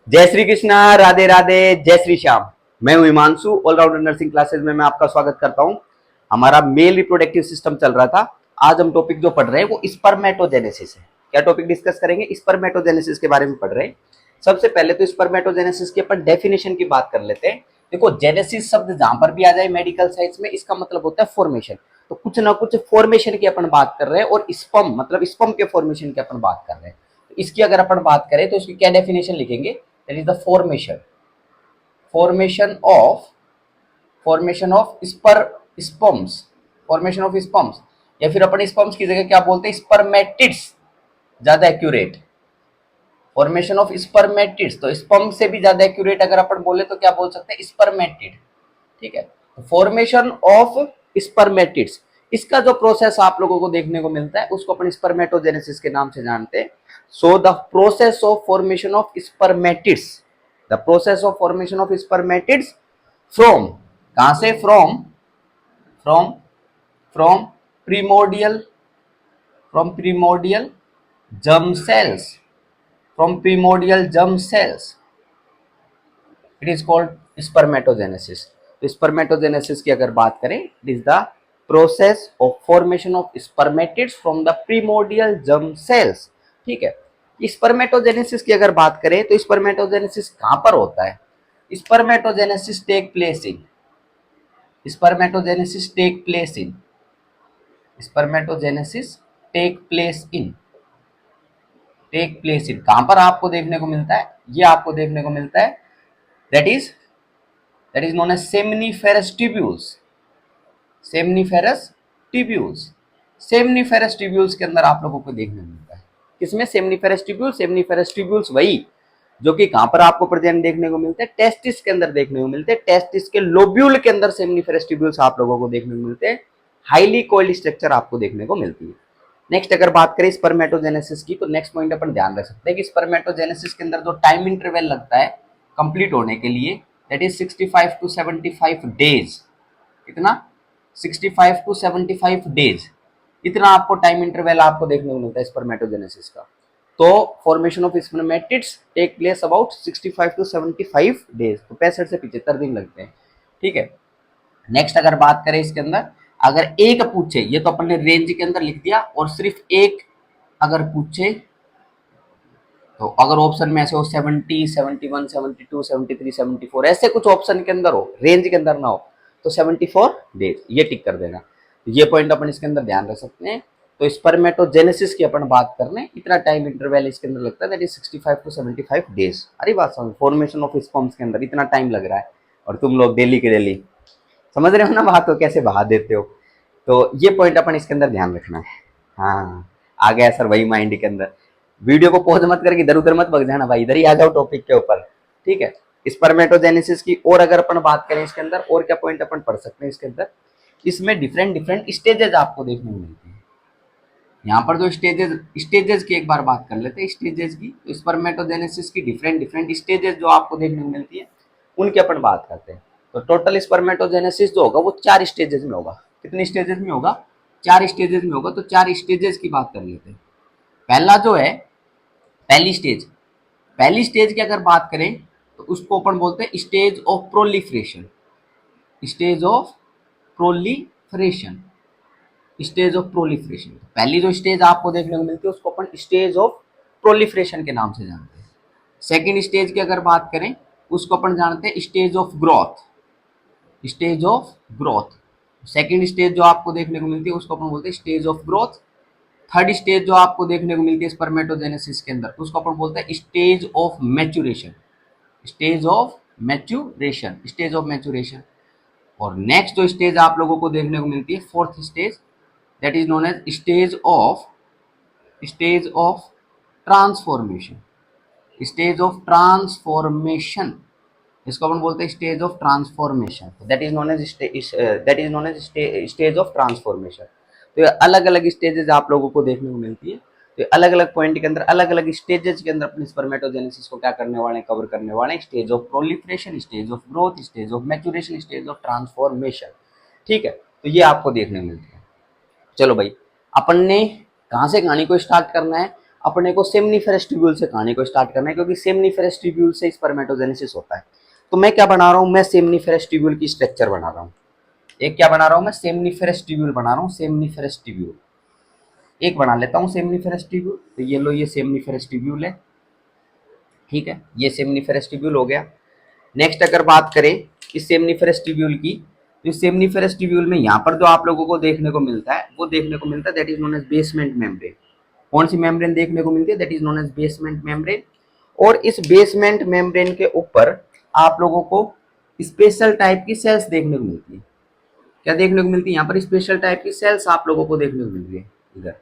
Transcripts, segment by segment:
जय श्री कृष्णा, राधे राधे, जय श्री श्याम। मैं हूं हिमांशु, ऑलराउंडर नर्सिंग क्लासेस में मैं आपका स्वागत करता हूं। हमारा मेल रिप्रोडक्टिव सिस्टम चल रहा था। आज हम टॉपिक जो पढ़ रहे हैं वो स्पर्मेटोजेनेसिस है। क्या टॉपिक डिस्कस करेंगे? स्पर्मेटोजेनेसिस के बारे में पढ़ रहे हैं। सबसे पहले तो स्पर्मेटोजेनेसिस की अपन डेफिनेशन की बात कर लेते हैं। देखो, जेनेसिस शब्द जहां पर भी आ जाए मेडिकल साइंस में, इसका मतलब होता है फॉर्मेशन। तो कुछ ना कुछ फॉर्मेशन की अपन बात कर रहे हैं, और स्पर्म मतलब स्पर्म के फॉर्मेशन की अपन बात कर रहे हैं। तो इसकी अगर अपन बात करें तो इसकी क्या डेफिनेशन लिखेंगे? That is the formation of sperms, या फिर अपन स्पर्म्स की जगह क्या बोलते हैं? स्पर्मेटिड्स, ज्यादा एक्यूरेट। फॉर्मेशन ऑफ स्पर्मेटिड्स, तो स्पर्म से भी ज्यादा एक्यूरेट अगर अपन बोले तो क्या बोल सकते हैं? स्पर्मेटिड। ठीक है, फॉर्मेशन ऑफ स्पर्मेटिड्स, इसका जो प्रोसेस आप लोगों को देखने को मिलता है उसको अपन स्पर्मेटोजेनेसिस के नाम से जानते हैं। So the process of formation of spermatids, the process of formation of spermatids from, कहां से? From from primordial germ cells, from primordial germ cells, it is called spermatogenesis। तो स्पर्मेटोजेनेसिस की अगर बात करें, it is the process of formation of spermatids from the primordial germ sales. ठीक है, spermatogenesis की अगर बात करें तो स्पर्मेटोजेनेसिस कहां पर होता है? Spermatogenesis take place in spermatogenesis take place in spermatogenesis take place in कहां पर आपको देखने को मिलता है? ये आपको देखने को मिलता है, that is known as seminiferous tubules. Seminiferous tubules के अंदर आप लोगों को देखने को मिलता है। किसमें? सेमनीफेरस ट्यूब्यूल्स वही जो कि कहां पर आपको प्रेजेंट देखने को मिलते हैं? टेस्टिस के अंदर देखने को मिलते हैं। टेस्टिस के लोब्यूल के अंदर सेमनीफेरस ट्यूब्यूल्स आप लोगों को देखने को मिलते हैं। हाईली कोइल्ड स्ट्रक्चर आपको देखने को मिलती है। नेक्स्ट अगर बात करें स्पर्मेटोजेनेसिस की, तो नेक्स्ट पॉइंट अपन ध्यान रख सकते हैं कि स्पर्मेटोजेनेसिस के अंदर जो टाइम इंटरवल लगता है कंप्लीट होने के लिए, दैट इज 65 टू 75 डेज। कितना? 65 टू 75 डेज, इतना आपको टाइम इंटरवल आपको देखने को मिलता है स्पर्मेटोजेनेसिस का। तो formation of spermatids take place about 65 to 75 days, तो 65 से 75 दिन लगते हैं। ठीक है, नेक्स्ट अगर बात करें इसके अंदर, अगर एक पूछे, ये तो अपन ने रेंज के अंदर लिख दिया, और सिर्फ एक अगर पूछे तो अगर ऑप्शन में ऐसे हो 70, 71, 72, 73, 74, ऐसे कुछ ऑप्शन के अंदर हो, रेंज के अंदर ना हो, तो 74 डेज ये टिक कर देना। ये पॉइंट अपन इसके अंदर ध्यान रख सकते हैं। तो स्पर्मेटोजेनेसिस की अपन बात कर रहे हैं, इतना टाइम इंटरवल इसके अंदर लगता है, दैट इज 65 टू 75 डेज। अरे बात समझ, फॉर्मेशन ऑफ स्पर्म्स के अंदर इतना टाइम लग रहा है, और तुम लोग डेली के डेली समझ रहे हो ना बात को, कैसे बहा देते हो। तो ये पॉइंट अपन इसके अंदर ध्यान रखना है। हाँ, आ गया सर वही माइंड के अंदर। वीडियो को पॉज मत करके इधर उधर मत भग जाना भाई, इधर ही आ जाओ टॉपिक के ऊपर। ठीक है, स्पर्मेटोजेनेसिस की और अगर अपन बात करें इसके अंदर, और क्या पॉइंट अपन पढ़ सकते हैं इसके अंदर? इसमें डिफरेंट स्टेजेस आपको देखने को मिलती है। यहाँ पर जो स्टेजेस की एक बार बात कर लेते हैं, स्टेजेस की। तो स्पर्मेटोजेनेसिस की डिफरेंट स्टेजेस जो आपको देखने को मिलती है, उनकी अपन बात करते हैं। तो टोटल स्पर्मेटोजेनेसिस जो होगा वो 4 स्टेजेस में होगा। कितने स्टेजेस में होगा? 4 स्टेजेस में होगा। तो 4 स्टेजेस की बात कर लेते हैं। पहला जो है, पहली स्टेज की अगर बात करें तो उसको अपन बोलते हैं स्टेज ऑफ प्रोलिफरेशन। पहली जो स्टेज आपको देखने को मिलती है उसको अपन स्टेज ऑफ प्रोलिफरेशन के नाम से जानते हैं। सेकेंड स्टेज की अगर बात करें उसको अपन जानते हैं stage of growth. Second stage जो आपको देखने को मिलती है उसको अपन बोलते हैं stage of growth. Third stage जो आपको देखने को मिलती है स्पर्मेटोजेनेसिस के अंदर, उसको अपन बोलते हैं स्टेज ऑफ मैच्योरेशन। और नेक्स्ट जो स्टेज आप लोगों को देखने को मिलती है, fourth stage, that is known as stage of transformation. इसको अपन बोलते हैं stage of transformation. That is known as stage of transformation. तो अलग अलग स्टेजेस आप लोगों को देखने को मिलती है। तो अलग अलग पॉइंट के अंदर, अलग अलग स्टेजेस के अंदर अपने स्पर्मेटोजेनेसिस को क्या करने वाले हैं? कवर करने वाले हैं। Stage of proliferation, stage of growth, stage of maturation, stage of transformation. ठीक है, तो ये आपको देखने को मिलती है। चलो भाई, अपन ने कहां से कहानी को स्टार्ट करना है? अपने को सेमनीफेरस ट्यूब्यूल से कहानी को स्टार्ट करना है, क्योंकि सेमनीफेरस ट्यूब्यूल से स्पर्मेटोजेनेसिस होता है। तो मैं क्या बना रहा हूँ, मैं सेमनीफेरस ट्यूब्यूल की स्ट्रक्चर बना रहा हूँ। एक क्या बना रहा हूँ मैं, सेमनीफेरस ट्यूब्यूल बना रहा हूँ, सेमनीफेरस ट्यूब्यूल एक बना लेता हूँ सेमनीफेरस ट्यूब्यूल। तो ये लो, ये सेमनीफेरस ट्यूब्यूल है, ठीक है, ये सेमनीफेरस ट्यूब्यूल हो गया। नेक्स्ट अगर बात करें इस सेमनीफेरस ट्यूब्यूल की, तो इस सेमनीफेरस ट्यूब्यूल में यहाँ पर जो आप लोगों को देखने को मिलता है, वो देखने को मिलता है that is known as basement membrane. कौन सी मेम्ब्रेन देखने को मिलती है, that is known as basement membrane. और इस बेसमेंट मेम्ब्रेन के ऊपर आप लोगों को स्पेशल टाइप की सेल्स देखने को मिलती है। क्या देखने को मिलती है, यहाँ पर स्पेशल टाइप की सेल्स आप लोगों को देखने को मिल रही है, इधर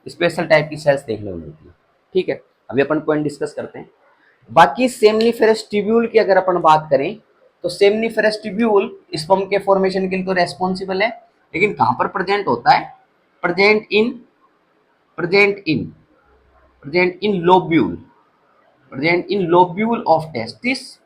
स्पेशल टाइप की सेल्स देखने को मिलती है, ठीक है। अभी अपन पॉइंट डिस्कस करते हैं। बाकी सेमनीफेरस ट्यूब्यूल की अगर अपन बात करें, तो सेमनीफेरस ट्यूब्यूल स्पर्म के फॉर्मेशन के लिए तो रेस्पॉन्सिबल है, लेकिन कहां पर प्रेजेंट होता है, present in present in present in lobule, present in lobule of testis,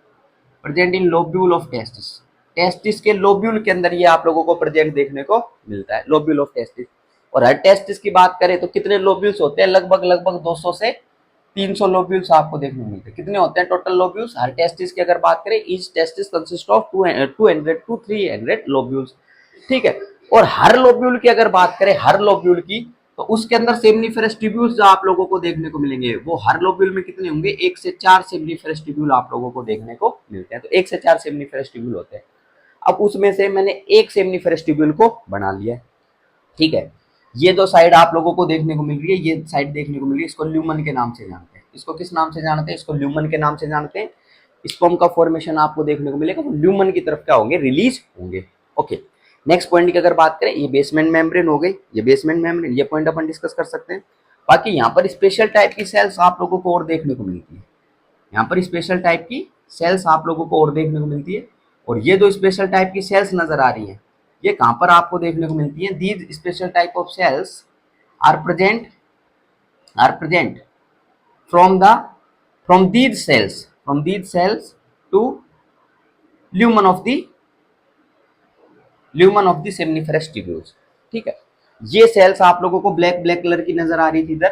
present in lobule of testis. Testis के लोब्यूल के अंदर ये आप लोगों को प्रेजेंट देखने को मिलता है, लोब्यूल ऑफ टेस्टिस। और हर टेस्टिस की बात करें तो कितने लोब्यूल्स होते हैं, लगभग लगभग 200 से 300 लोब्यूल्स आपको देखने को मिलते हैं। कितने होते हैं टोटल लोब्यूल्स हर टेस्टिस की अगर बात करें, each testis consist of 200 to 300 lobules, ठीक है। और हर लोब्यूल की अगर बात करें, हर लोब्यूल की, तो उसके अंदर सेमनीफेरस ट्यूब्यूल्स जो आप लोगों को देखने को मिलेंगे, वो हर लोब्यूल में कितने होंगे, 1 से 4 सेमनीफेरस ट्यूब्यूल आप लोगों को देखने को मिलते हैं। तो 1 से 4 सेमनीफेरस ट्यूब्यूल होते हैं। अब उसमें से मैंने एक सेमनीफेरस ट्यूब्यूल को बना लिया, ठीक है। ये जो साइड आप लोगों को देखने को मिल रही है, ये साइड देखने को मिल रही है, इसको ल्यूमन के नाम से जानते हैं। इसको किस नाम से जानते हैं, इसको ल्यूमन के नाम से जानते हैं। स्पर्म का फॉर्मेशन आपको देखने को मिलेगा, तो ल्यूमन की तरफ क्या होंगे, रिलीज होंगे। ओके, नेक्स्ट पॉइंट की अगर बात करें, ये बेसमेंट मेम्ब्रेन हो गई, ये बेसमेंट मेम्ब्रेन, ये पॉइंट अपन डिस्कस कर सकते हैं। बाकी यहाँ पर स्पेशल टाइप की सेल्स आप लोगों को और देखने को मिलती है, यहाँ पर स्पेशल टाइप की सेल्स आप लोगों को और देखने को मिलती है। और ये जो स्पेशल टाइप की सेल्स नजर आ रही हैं, ये कहाँ पर आपको देखने को मिलती है, these special type of cells are present from the from these cells to lumen of the seminiferous tubules, ठीक है। ये सेल्स आप लोगों को ब्लैक ब्लैक कलर की नजर आ रही थी इधर,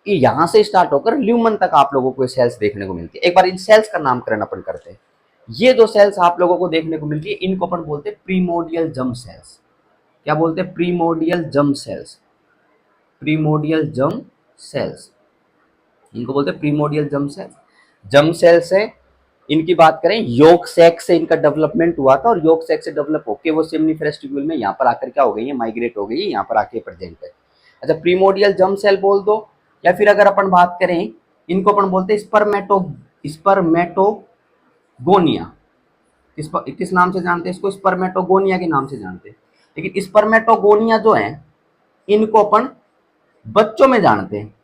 कि यहां से स्टार्ट होकर ल्यूमन तक आप लोगों को सेल्स देखने को मिलती है। एक बार इन सेल्स का नामकरण अपन करते हैं। ये जो सेल्स आप लोगों को देखने को मिलती है, इनको अपन बोलते हैं प्रीमोडियल जर्म सेल्स। क्या बोलते हैं, primordial germ sales, primordial germ sales, इनको बोलते हैं primordial germ sales. Germ cells है, इनकी बात करें, योग सैक से इनका डेवलपमेंट हुआ था, और योग सैक से डेवलप होकर वो सेमनीफेरस ट्यूब्यूल में यहाँ पर आकर क्या हो गई है, माइग्रेट हो गई है, यहाँ पर आके प्रेजेंट है। अच्छा, प्रीमोडियल जर्म सेल बोल दो, या फिर अगर अपन बात करें, इनको अपन बोलते हैं स्पर्मेटोगोनिया। किस नाम से जानते हैं इसको, स्पर्मेटोगोनिया के नाम से जानते हैं। लेकिन स्पर्मेटोगोनिया जो है, इनको अपन बच्चों में जानते हैं,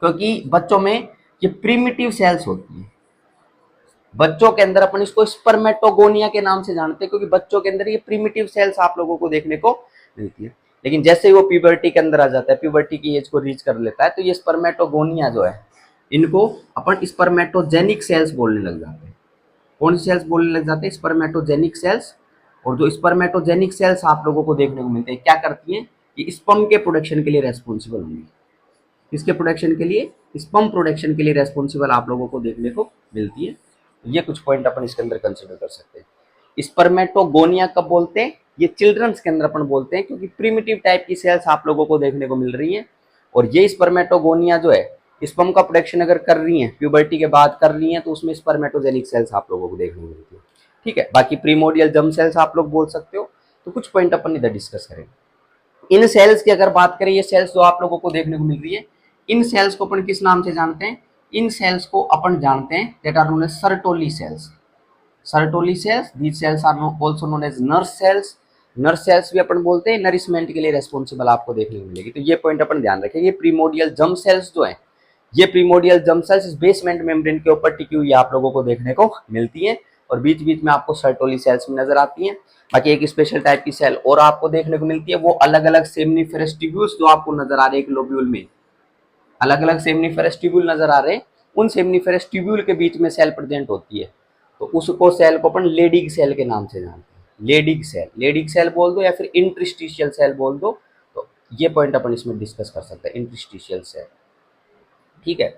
क्योंकि बच्चों में ये प्रिमिटिव सेल्स होती है। बच्चों के अंदर अपन इसको स्पर्मेटोगोनिया के नाम से जानते हैं, क्योंकि बच्चों के अंदर ये प्रिमिटिव सेल्स आप लोगों को देखने को मिलती है। लेकिन जैसे ही वो प्यूबर्टी के अंदर आ जाता है, प्यूबर्टी की एज को रीच कर लेता है, तो ये स्पर्मेटोगोनिया जो है, इनको अपन स्पर्मेटोजेनिक सेल्स बोलने लग जाते हैं। कौन सी सेल्स बोलने लग जाते हैं, स्पर्मेटोजेनिक सेल्स। और जो स्पर्मेटोजेनिक सेल्स आप लोगों को देखने को मिलते हैं, क्या करती हैं, कि स्पर्म के प्रोडक्शन के लिए रेस्पॉन्सिबल होंगी। किसके प्रोडक्शन के लिए, स्पर्म प्रोडक्शन के लिए रेस्पॉन्सिबल आप लोगों को देखने को मिलती है। ये कुछ पॉइंट अपन इसके अंदर कंसिडर कर सकते हैं। स्पर्मेटोगोनिया कब बोलते हैं, ये चिल्ड्रंस के अंदर अपन बोलते हैं, क्योंकि प्रिमिटिव टाइप की सेल्स आप लोगों को देखने को मिल रही हैं। और ये स्पर्मेटोगोनिया जो है, स्पर्म का प्रोडक्शन अगर कर रही हैं, प्यूबर्टी के बाद कर रही हैं, तो उसमें स्पर्मेटोजेनिक सेल्स आप लोगों को देखने को मिलती है, ठीक है। बाकी प्रीमोडियल जर्म सेल्स आप लोग बोल सकते हो। तो कुछ पॉइंट अपन इधर डिस्कस करेंगे। इन सेल्स की अगर बात करें, ये सेल्स जो आप लोगों को देखने को मिल रही है, इन सेल्स को अपन किस नाम से जानते हैं, इन सेल्स को अपन जानते हैं that are known as Sertoli cells. Sertoli cells, these cells are also known as nurse cells. Nurse cells भी अपन बोलते हैं, नरिशमेंट के लिए रेस्पॉन्सिबल आपको देखने को मिलेगी। तो ये पॉइंट अपन ध्यान रखें। ये प्रीमोडियल जर्म सेल्स जो है, ये प्रीमोडियल जर्म सेल्स इस बेसमेंट मेम्ब्रेन के ऊपर टिकी हुई आप लोगों को देखने को मिलती हैं, और बीच बीच में आपको सर्टोली सेल्स भी नजर आती हैं। बाकी एक स्पेशल टाइप की सेल और आपको देखने को मिलती है, वो अलग अलग सेमनीफेरस ट्यूब्यूल्स जो आपको नजर आ रहे हैं एक लोब्यूल में, अलग अलग सेमनीफेरस ट्यूब्यूल नजर आ रहे हैं, उन सेमनीफेरस ट्यूब्यूल के बीच में सेल प्रेजेंट होती है। तो उसको सेल को अपन लेडिग सेल के नाम से जानते हैं। लेडिग सेल बोल दो, या फिर इंटरस्टिशियल सेल बोल दो। तो ये पॉइंट अपन इसमें डिस्कस कर सकते हैं, इंटरस्टिशियल सेल। ठीक है,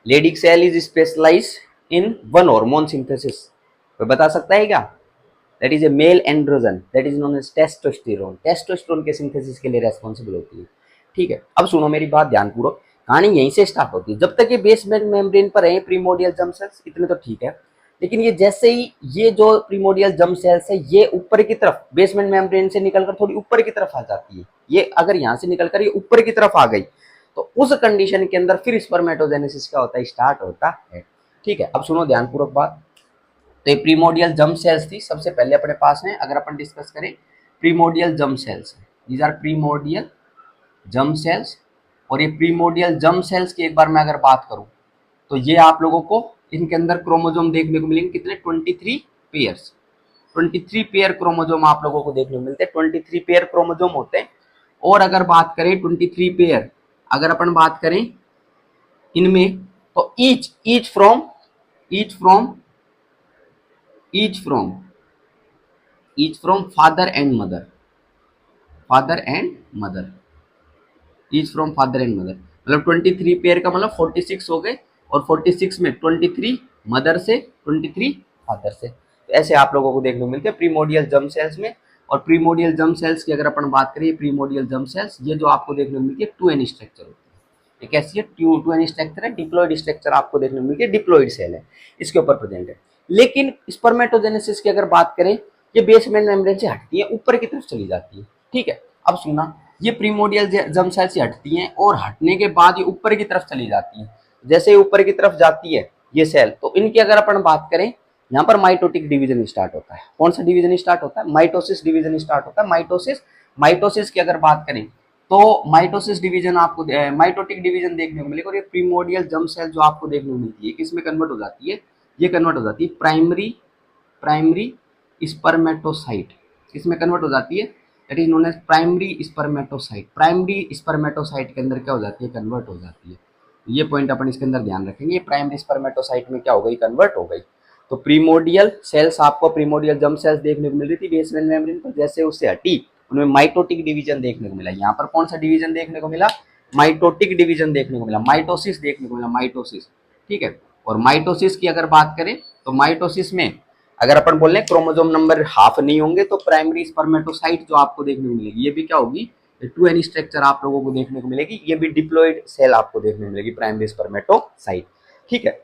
Leydig cell is specialise in one hormone synthesis. कोई बता सकता है क्या? That is a male androgen that is known as testosterone. Testosterone के सिंथेसिस के लिए रेस्पॉन्सिबल होती है। ठीक है, अब सुनो मेरी बात ध्यानपूर्वक, कहानी यहीं से स्टार्ट होती है। जब तक ये बेसमेंट मेम्ब्रेन पर है प्रीमोडियल जर्म सेल्स, इतने तो ठीक है, लेकिन ये जैसे ही ये जो प्रीमोडियल जर्म सेल्स है ये ऊपर की तरफ बेसमेंट मेम्ब्रेन से निकलकर थोड़ी ऊपर की तरफ आ जाती है, ये अगर यहाँ से निकलकर ये ऊपर की तरफ आ गई तो उस कंडीशन के अंदर फिर स्पर्मेटोजेनेसिस क्या होता है, स्टार्ट होता है। ठीक है, अब सुनो ध्यानपूर्वक बात। तो ये प्रीमोडियल जर्म सेल्स थी, सबसे पहले अपने पास में अगर अपन डिस्कस करें primordial germ cells, these are primordial germ cells. और ये प्रीमोडियल जर्म सेल्स की एक बार मैं अगर बात करूं तो ये आप लोगों को इनके अंदर क्रोमोजोम देखने को मिलेंगे कितने, 23 पेयर्स। 23 पेयर क्रोमोजोम आप लोगों को देखने को मिलते हैं, 23 पेयर क्रोमोजोम होते हैं। और अगर बात करें 23 पेयर, अगर अपन बात करें इनमें तो each from each from each from each from father and mother, father and mother, each from father and mother. मतलब 23 पेयर का मतलब 46 हो गए, और 46 में 23 मदर से, 23 फादर से। तो ऐसे आप लोगों को देखने को मिलते हैं प्रीमोडियल जर्म सेल्स में। और प्रीमोडियल जर्म सेल्स की अगर अपन बात करें, प्रीमोडियल जर्म सेल्स ये जो आपको देखने को मिलती है 2n स्ट्रक्चर होती है। एक ऐसी है 2n स्ट्रक्चर है, डिप्लॉइड स्ट्रक्चर आपको देखने को मिलती है, डिप्लॉइड सेल है इसके ऊपर प्रेजेंट है। लेकिन स्पर्मेटोजेनेसिस की अगर बात करें, ये बेसमेंट मेम्ब्रेन से हटती है, ऊपर की तरफ चली जाती है। ठीक है, अब सुनना, ये प्रीमोडियल जर्म सेल से हटती हैं और हटने के बाद ये ऊपर की तरफ चली जाती हैं। जैसे ऊपर की तरफ जाती है ये सेल, तो इनकी अगर अपन बात करें, यहाँ पर माइटोटिक डिवीजन स्टार्ट होता है। कौन सा डिवीजन स्टार्ट होता है? माइटोसिस डिवीजन स्टार्ट होता है। माइटोसिस की अगर बात करें तो माइटोसिस डिवीजन आपको माइटोटिक डिवीजन देखने को मिलेगा। और ये प्रीमोडियल जर्म सेल जो आपको देखने को मिलती है किसमें कन्वर्ट हो जाती है, ये कन्वर्ट हो जाती है प्राइमरी स्पर्मेटोसाइट। किसमें कन्वर्ट हो जाती है? That is known as primary spermatocyte. Primary spermatocyte के अंदर क्या हो जाती है, कन्वर्ट हो जाती है। ये पॉइंट अपन इसके अंदर ध्यान रखेंगे, प्राइमरी स्पर्मेटोसाइट में क्या हो गई, कन्वर्ट हो गई। तो प्रीमोडियल सेल्स आपको प्रीमोडियल जर्म सेल्स देखने को मिल रही थी बेसमेंट मेम्ब्रेन पर, जैसे उससे हटी उनमें माइटोटिक डिवीजन देखने को मिला। यहाँ पर कौन सा डिवीजन देखने को मिला, माइटोटिक डिवीजन देखने को मिला, माइटोसिस देखने को मिला, माइटोसिस। ठीक है, और माइटोसिस की अगर बात करें तो माइटोसिस में अगर अपन बोल रहे हैं क्रोमोजोम नंबर हाफ नहीं होंगे तो प्राइमरी स्पर्मेटोसाइट जो आपको देखने को मिलेगी ये भी क्या होगी, 2n स्ट्रक्चर आप लोगों को देखने को मिलेगी। ये भी डिप्लॉइड सेल आपको देखने को मिलेगी, प्राइमरी स्पर्मेटोसाइट। ठीक है,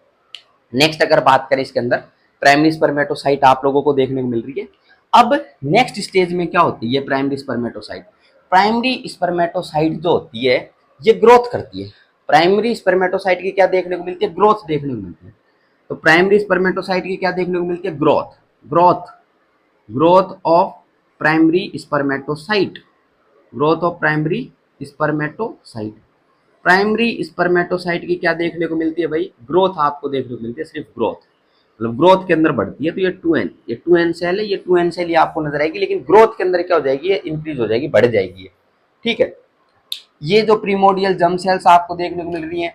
नेक्स्ट अगर बात करें इसके अंदर प्राइमरी स्पर्मेटोसाइट आप लोगों को देखने को मिल रही है। अब नेक्स्ट स्टेज में क्या होती है प्राइमरी स्पर्मेटोसाइट? प्राइमरी स्पर्मेटोसाइट जो होती है ये ग्रोथ करती है। प्राइमरी स्पर्मेटोसाइट की क्या देखने को मिलती है, ग्रोथ देखने को मिलती है। तो प्राइमरी स्पर्मेटोसाइट की क्या देखने को मिलती है, growth. Growth growth of primary spermatocyte, growth of primary spermatocyte. Primary spermatocyte की क्या देखने को मिलती है भाई, ग्रोथ आपको देखने को मिलती है, सिर्फ ग्रोथ। मतलब ग्रोथ के अंदर बढ़ती है। तो ये 2n, ये 2n सेल है, ये 2n सेल ये आपको नजर आएगी, लेकिन ग्रोथ के अंदर क्या हो जाएगी, ये इंक्रीज हो जाएगी, बढ़ जाएगी। ठीक है, ये जो प्रीमोडियल जर्म सेल्स आपको देखने को मिल रही है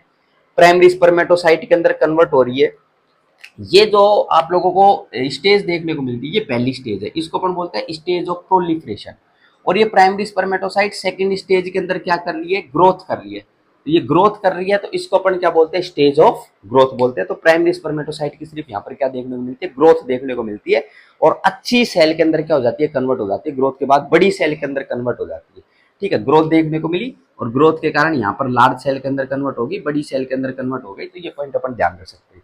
प्राइमरी स्पर्मेटोसाइट के अंदर कन्वर्ट हो रही है, ये जो आप लोगों को स्टेज देखने को मिलती है ये पहली स्टेज है, इसको अपन बोलते हैं स्टेज ऑफ प्रोलिफरेशन। और ये प्राइमरी स्पर्मेटोसाइट सेकंड स्टेज के अंदर क्या कर रही है, ग्रोथ कर रही है। तो ये ग्रोथ कर रही है तो इसको अपन क्या बोलते हैं, स्टेज ऑफ ग्रोथ बोलते हैं। तो प्राइमरी स्पर्मेटोसाइट की सिर्फ यहाँ पर क्या देखने को मिलती है, ग्रोथ देखने को मिलती है। और अच्छी सेल के अंदर क्या हो जाती है, कन्वर्ट हो जाती है। ग्रोथ के बाद बड़ी सेल के अंदर कन्वर्ट हो जाती है। ठीक है, ग्रोथ देखने को मिली और ग्रोथ के कारण यहाँ पर लार्ज सेल के अंदर कन्वर्ट होगी, बड़ी सेल के अंदर कन्वर्ट हो गई। तो ये पॉइंट अपन ध्यान रख सकते हैं।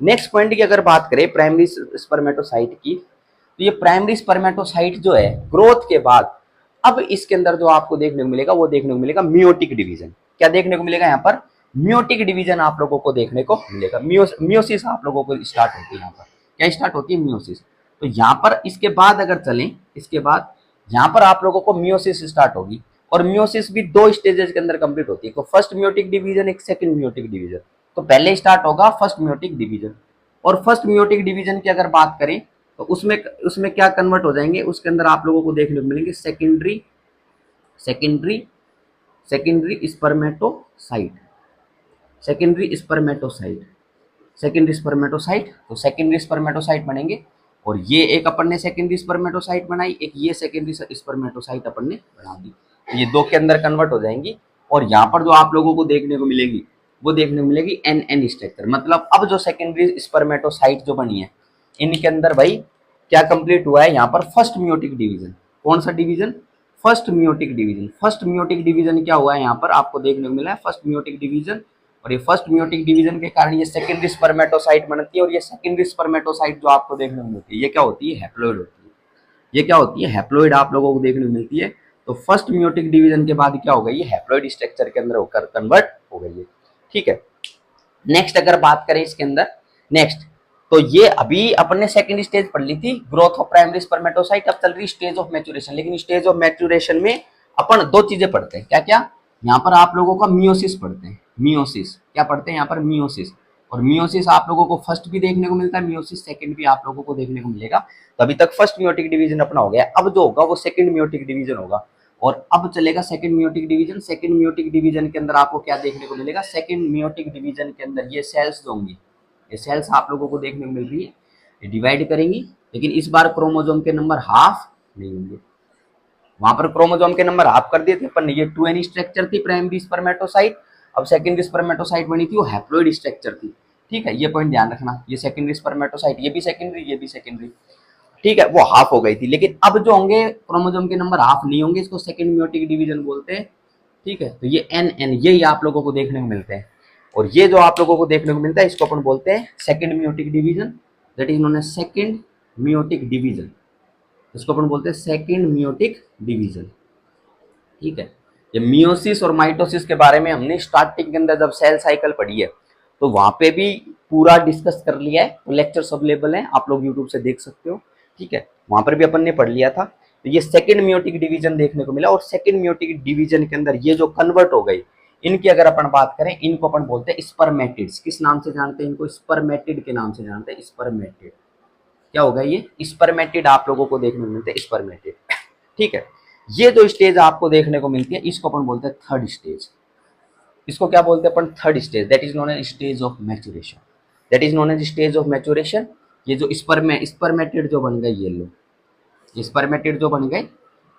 नेक्स्ट पॉइंट की अगर बात करें प्राइमरी स्पर्मेटोसाइट की, तो ये प्राइमरी स्पर्मेटोसाइट जो है ग्रोथ के बाद अब इसके अंदर जो आपको देखने को मिलेगा वो देखने को मिलेगा मियोटिक डिवीजन। क्या देखने को मिलेगा यहाँ पर, मियोटिक डिवीजन आप लोगों को देखने को मिलेगा। मियोसिस आप लोगों को स्टार्ट होती है। यहाँ पर क्या स्टार्ट होती है, मियोसिस। तो यहाँ पर इसके बाद अगर चलें, इसके बाद यहाँ पर आप लोगों को मियोसिस स्टार्ट होगी। और मियोसिस भी दो स्टेजेस के अंदर कंप्लीट होती है, तो फर्स्ट मियोटिक डिवीजन, एक सेकंड मियोटिक डिवीजन। तो पहले स्टार्ट होगा फर्स्ट मियोटिक डिवीजन। और फर्स्ट मियोटिक डिवीजन की अगर बात करें तो उसमें उसमें क्या कन्वर्ट हो जाएंगे, उसके अंदर आप लोगों को देखने को मिलेंगे secondary secondary secondary spermatocyte, secondary spermatocyte, secondary spermatocyte. तो सेकेंडरी स्पर्मेटोसाइट बनेंगे और ये एक अपन ने सेकेंडरी स्पर्मेटोसाइट बनाई, एक ये सेकेंडरी स्पर्मेटोसाइट अपन ने बना दी, ये दो के अंदर कन्वर्ट हो जाएंगी। और यहाँ पर जो आप लोगों को देखने को मिलेगी वो देखने को मिलेगी एन एन स्ट्रक्चर। मतलब अब जो सेकेंडरी स्पर्मेटोसाइट जो बनी है इनके अंदर भाई क्या कंप्लीट हुआ है, यहाँ पर फर्स्ट मियोटिक डिवीजन। कौन सा division? First meiotic division. First meiotic division क्या हुआ है यहाँ पर आपको देखने को मिला है, फर्स्ट मियोटिक डिवीजन। और ये फर्स्ट मियोटिक डिवीजन के कारण ये सेकेंडरी स्पर्मेटोसाइट बनती है। और ये सेकेंडरी स्पर्मेटोसाइट जो आपको देखने को मिलती है ये क्या होती है? हैप्लॉइड होती है। ये क्या होती है? हैप्लॉइड आप लोगों को देखने को मिलती है। तो फर्स्ट मियोटिक डिवीजन के बाद क्या हो गई? ये हैप्लॉइड स्ट्रक्चर के अंदर होकर कन्वर्ट हो गई है। ठीक है, नेक्स्ट अगर बात करें इसके अंदर, नेक्स्ट तो ये अभी अपन ने सेकंड स्टेज पढ़ ली थी, ग्रोथ ऑफ प्राइमरी स्पर्मेटोसाइट। अब चल रही स्टेज ऑफ मैच्योरेशन। लेकिन स्टेज ऑफ मैच्योरेशन में अपन दो चीजें पढ़ते हैं। क्या क्या? यहाँ पर आप लोगों का मियोसिस पढ़ते हैं। मियोसिस क्या पढ़ते हैं यहाँ पर? मियोसिस। और मियोसिस आप लोगों को फर्स्ट भी देखने को मिलता है, मियोसिस सेकंड भी आप लोगों को देखने को मिलेगा। तो अभी तक फर्स्ट मियोटिक डिवीजन अपना हो गया। अब जो होगा वो सेकंड मियोटिक डिवीजन होगा। और अब चलेगा second meiotic division. Second meiotic division के अंदर आपको क्या देखने को मिलेगा? सेकंड मियोटिक डिवीजन के अंदर ये सेल्स जो होंगी, ये सेल्स आप लोगों को देखने को मिल रही है, ये डिवाइड करेंगी। लेकिन इस बार क्रोमोसोम के नंबर हाफ नहीं होंगे। वहां पर क्रोमोसोम के नंबर हाफ कर दिए थे पर ये 2n स्ट्रक्चर थी प्राइमरी स्पर्मेटोसाइट। अब सेकेंडरी स्पर्मेटोसाइट बनी थी वो हैप्लॉइड स्ट्रक्चर थी। ठीक है, ये पॉइंट ध्यान रखना। ये सेकेंडरी स्पर्मेटोसाइट, ये भी सेकेंडरी, ये भी सेकेंडरी। ठीक है, वो हाफ हो गई थी। लेकिन अब जो होंगे क्रोमोसोम के नंबर हाफ नहीं होंगे, इसको सेकंड मियोटिक डिवीजन बोलते हैं। ठीक है, तो ये एन एन यही आप लोगों को देखने को मिलते हैं। और ये जो आप लोगों को देखने को मिलता है इसको अपन बोलते हैं second meiotic division, that is known as second meiotic division. इसको अपन बोलते हैं सेकंड मियोटिक डिवीजन। ठीक है, ये मियोसिस और माइटोसिस के बारे में हमने स्टार्टिंग के अंदर जब सेल साइकिल पढ़ी है तो वहां पे भी पूरा डिस्कस कर लिया है। लेक्चर्स अवेलेबल हैं, आप लोग यूट्यूब से देख सकते हो। ठीक है, वहां पर भी अपन ने पढ़ लिया था। तो ये सेकंड मियोटिक डिवीजन देखने को मिला। और सेकंड मियोटिक डिवीजन के अंदर ये जो कन्वर्ट हो गई, इनकी अगर अपन बात करें, इनको अपन बोलते हैं स्पर्मेटिड्स। किस नाम से जानते हैं इनको? स्पर्मेटिड के नाम से जानते हैं। स्पर्मेटिड क्या होगा? ये स्पर्मेटिड आप लोगों को देखने को मिलते हैं, स्पर्मेटिड। ठीक है, ये जो स्टेज आपको देखने को मिलती है इसको अपन बोलते हैं थर्ड स्टेज। इसको क्या बोलते हैं अपन? Third stage, that is known as stage of maturation. That is known as stage of maturation. ये जो स्पर्मेटिड जो बन गए, ये लो स्पर्मेटिड जो बन गए,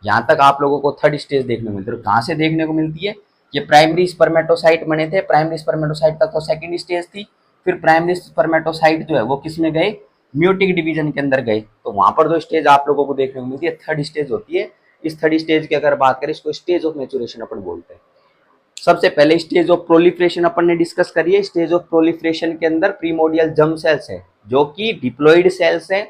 यहाँ तक आप लोगों को थर्ड स्टेज देखने को मिलती है। कहाँ से देखने को मिलती है? ये प्राइमरी स्पर्मेटोसाइट बने थे, प्राइमरी स्पर्मेटोसाइट तक तो सेकेंड स्टेज थी। फिर प्राइमरी स्पर्मेटोसाइट जो है वो किस में गए? म्यूटिक डिवीजन के अंदर गए। तो वहां पर जो स्टेज आप लोगों को देखने को मिलती है थर्ड स्टेज होती है। इस थर्ड स्टेज की अगर बात करें इसको स्टेज ऑफ मैच्योरेशन अपन बोलते हैं। सबसे पहले स्टेज ऑफ प्रोलिफरेशन अपन ने डिस्कस करी है। स्टेज ऑफ प्रोलिफरेशन के अंदर प्रीमोडियल जर्म सेल्स है जो कि डिप्लॉइड सेल्स है,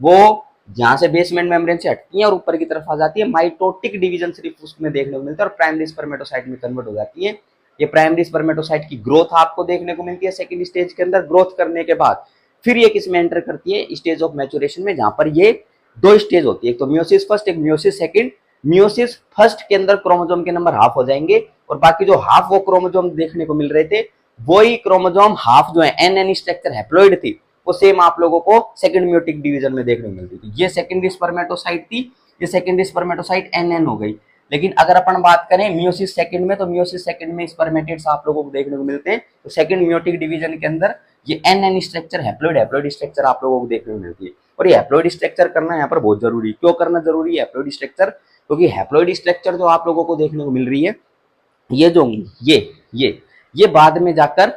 वो जहां से बेसमेंट मेम्ब्रेन से हटती है और ऊपर की तरफ आ जाती है। माइटोटिक डिवीजन सिर्फ उसमें देखने को मिलता है और प्राइमरी स्पर्मेटोसाइट में कन्वर्ट हो जाती है। ये प्राइमरी स्पर्मेटोसाइट की ग्रोथ आपको देखने को मिलती है सेकंड स्टेज के अंदर। ग्रोथ करने के बाद फिर ये किस में एंटर करती है? स्टेज ऑफ मैच्योरेशन में, जहां पर ये दो स्टेज होती है, एक तो मियोसिस फर्स्ट, एक मियोसिस सेकंड। मियोसिस फर्स्ट के अंदर क्रोमोसोम के नंबर हाफ हो जाएंगे और बाकी जो हाफ वो क्रोमोसोम देखने को मिल रहे थे वही क्रोमोसोम हाफ जो है एन एन स्ट्रक्चर हैप्लॉइड थी, वो सेम आप लोगों को सेकंड म्यूटिक डिवीजन में देखने को मिलती थी। ये सेकेंडरी स्पर्मेटोसाइट थी, ये सेकेंडरी स्पर्मेटोसाइट एन एन हो गई। लेकिन अगर अपन बात करें मियोसिस सेकंड में, तो मियोसिस सेकंड में स्पर्मेटिड्स आप लोगों को देखने को मिलते हैं। तो सेकंड म्यूटिक डिवीजन के अंदर ये N N structure haploid structure आप लोगों को देखने को मिलती है। और ये हैप्लॉइड स्ट्रक्चर करना यहाँ पर बहुत जरूरी। क्यों करना जरूरी है हैप्लॉइड स्ट्रक्चर? क्योंकि हैप्लॉइड स्ट्रक्चर जो आप लोगों को देखने को मिल रही है ये जो ये बाद में जाकर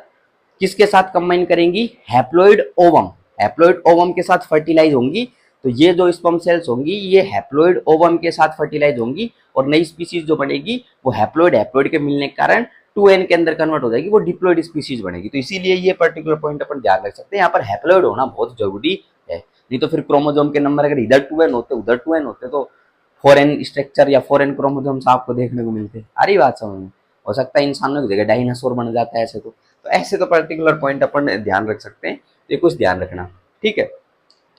किसके साथ कंबाइन करेंगी? Haploid ovum. हैप्लॉइड ओवम के साथ फर्टिलाइज होंगी। तो ये जो स्पर्म सेल्स होंगी ये हैप्लॉइड ओवम के साथ फर्टिलाइज होंगी और नई स्पीसीज जो बनेगी वो हैप्लॉइड के मिलने के कारण 2n के अंदर कन्वर्ट हो जाएगी, वो डिप्लॉइड स्पीसीज बनेगी। तो इसीलिए ये पर्टिकुलर पॉइंट अपन ध्यान रख सकते हैं, यहाँ पर हैप्लॉइड होना बहुत जरूरी है। नहीं तो फिर क्रोमोसोम के नंबर अगर इधर 2n होते उधर 2n होते तो फॉरेन स्ट्रक्चर या फॉरेन क्रोमोसोम्स आपको देखने को मिलते। आ रही बात समझ में? हो सकता है इंसानों की जगह डायनासोर बन जाता है ऐसे। तो ऐसे तो पर्टिकुलर पॉइंट अपन ध्यान रख सकते हैं, तो कुछ ध्यान रखना। ठीक है,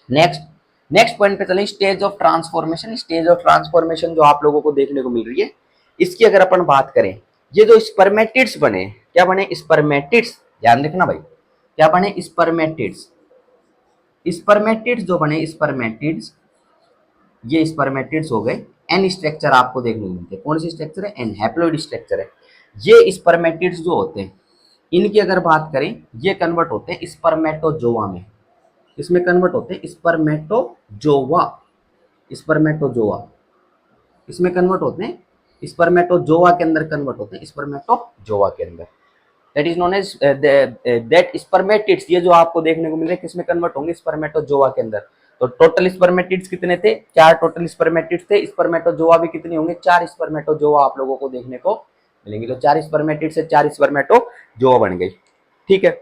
नेक्स्ट पॉइंट पे चलें, stage of transformation. Stage of transformation जो आप लोगों को देखने को मिल रही है इसकी अगर अपन बात करें, ये जो स्पर्मेटिड्स बने, क्या बने? स्पर्मेटिड्स। ध्यान रखना भाई, क्या बने? स्पर्मेटिड्स। स्पर्मेटिड्स जो बने स्पर्मेटिड्स, ये स्पर्मेटिड्स हो गए। एन स्ट्रक्चर आपको देखने को मिलते हैं। कौन सी स्ट्रक्चर है? एन, हैप्लॉइड स्ट्रक्चर है। ये स्पर्मेटिड्स जो होते हैं इनकी अगर बात करें ये कन्वर्ट होते हैं स्पर्मेटोजोआ में। इसमें कन्वर्ट होते हैं स्पर्मेटोजोआ, स्पर्मेटोजोआ इसमें कन्वर्ट होते हैं, स्पर्मेटोजोआ के अंदर कन्वर्ट होते हैं, स्पर्मेटोजोआ के अंदर। That is known as that spermatids, ये जो आपको देखने को मिल रहे हैं किसमें कन्वर्ट होंगे, स्पर्मेटोजोआ के अंदर। तो टोटल स्पर्मेटिड्स कितने थे, 4 टोटल स्पर्मेटिड्स थे। स्पर्मेटोजोआ भी कितने होंगे, 4 स्पर्मेटोजोआ आप लोगों को देखने को मिलेंगे। तो 4 स्पर्मेटिड से 4 स्पर्मेटोजोआ बन गई। ठीक है,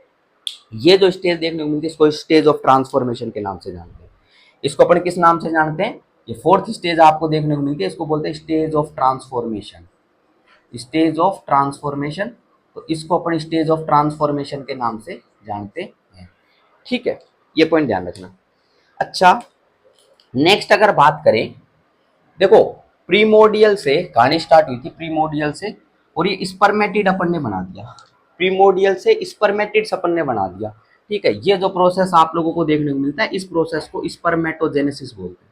ये जो स्टेज देखने को मिलती है इसको स्टेज ऑफ ट्रांसफॉर्मेशन के नाम से जानते हैं। इसको अपन किस नाम से जानते हैं, ये फोर्थ स्टेज आपको देखने को मिलती है, इसको बोलते हैं stage of transformation, stage of transformation. तो इसको अपन स्टेज ऑफ ट्रांसफॉर्मेशन के नाम से जानते हैं। ठीक है, ये पॉइंट ध्यान रखना। अच्छा, नेक्स्ट अगर बात करें, देखो प्रीमोडियल से कहानी स्टार्ट हुई थी, प्रीमोडियल से, और ये स्पर्मेटिड अपन ने बना दिया, प्रीमोडियल से स्पर्मेटिड्स अपन ने बना दिया। ठीक है, ये जो प्रोसेस आप लोगों को देखने को मिलता है इस प्रोसेस को स्पर्मेटोजेनेसिस बोलते हैं।